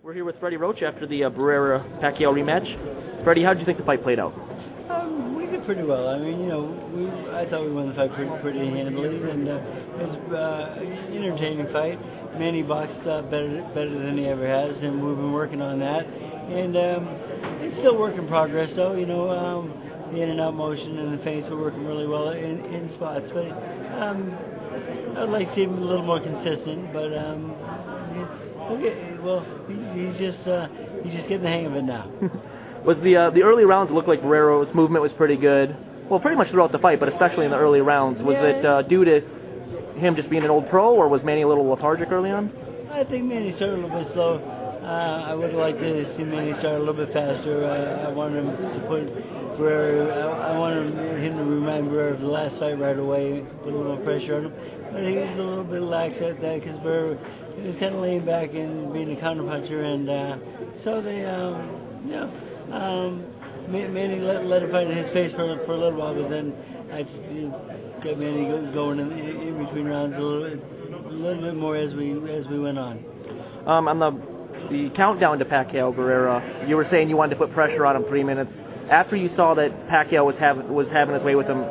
We're here with Freddie Roach after the Barrera-Pacquiao rematch. Freddie, how did you think the fight played out? We did pretty well. I mean, I thought we won the fight pretty handily, and it was an entertaining fight. Manny boxed better than he ever has, and we've been working on that. And it's still work in progress, though. The in and out motion and the feints were working really well in spots, but I'd like to see him a little more consistent. But okay, well, he's just getting the hang of it now. Was the early rounds looked like Barrero's movement was pretty good? Well, pretty much throughout the fight, but especially in the early rounds. Was it due to him just being an old pro, or was Manny a little lethargic early on? I think Manny started a little bit slow. I would like to see Manny start a little bit faster. I wanted him to put Barrera. I wanted him to remind Barrera of the last fight right away, put a little pressure on him. But he was a little bit lax at that because Barrera was kind of laying back and being a counterpuncher, and so they, Manny let him fight at his pace for a little while, but then I got Manny going in between rounds a little bit more as we went on. On the countdown to Pacquiao Barrera, you were saying you wanted to put pressure on him 3 minutes. After you saw that Pacquiao was having his way with him,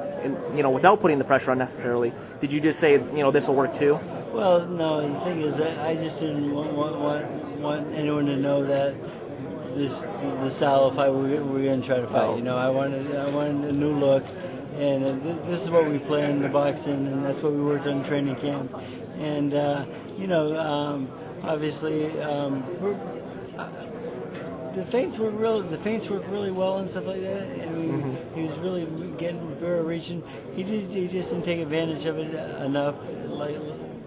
without putting the pressure on necessarily, did you just say, this will work too? Well, no. The thing is that I just didn't want anyone to know that the style of fight we're going to try to fight. I wanted a new look, and this is what we play in the boxing, and that's what we worked on in training camp. And obviously, the feints work really well and stuff like that. And he was really getting Barrera reaching. He just didn't take advantage of it enough.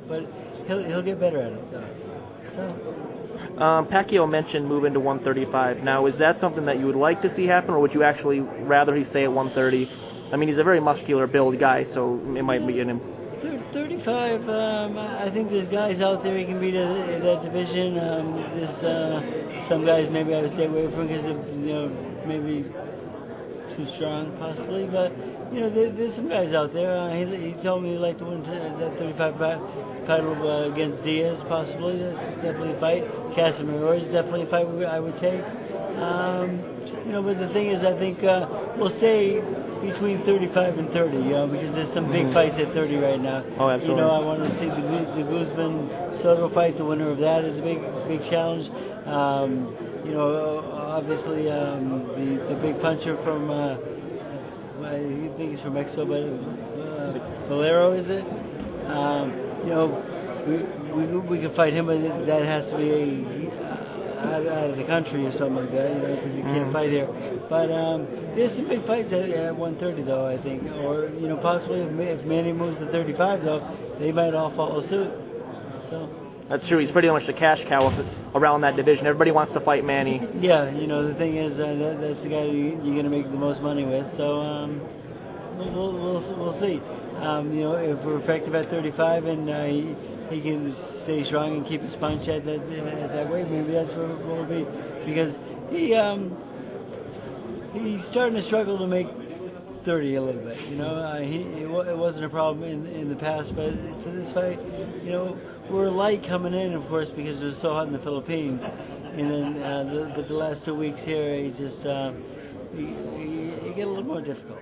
But he'll get better at it though. So. Pacquiao mentioned moving to 135. Now, is that something that you would like to see happen, or would you actually rather he stay at 130? I mean, he's a very muscular build guy, so it might be in him. 35, I think there's guys out there he can beat at that division. There's some guys maybe I would stay away from because maybe too strong possibly, but there's some guys out there. He told me he'd like to win that 35 title against Diaz possibly. That's definitely a fight. Casamayor is definitely a fight I would take. But the thing is, I think we'll stay between 35 and 30, because there's some big fights at 30 right now. Oh, absolutely. I want to see the Guzman-Soto fight. The winner of that is a big challenge. Obviously the big puncher from I think he's from Mexico, but Valero, is it? We could fight him, but that has to be out of the country or something like that, because you can't fight here. But there's some big fights at 130, though, I think. Or, possibly if Manny moves to 35, though, they might all follow suit. So. That's true. He's pretty much the cash cow around that division. Everybody wants to fight Manny. Yeah, the thing is, that's the guy you're going to make the most money with. So we'll see. If we're effective at 35 and he can stay strong and keep his punch at that weight, maybe that's where we'll be. Because he's starting to struggle to make 30 a little bit. It wasn't a problem in the past, but for this fight, we're light coming in, of course, because it was so hot in the Philippines, and then but the last 2 weeks here, he get a little more difficult.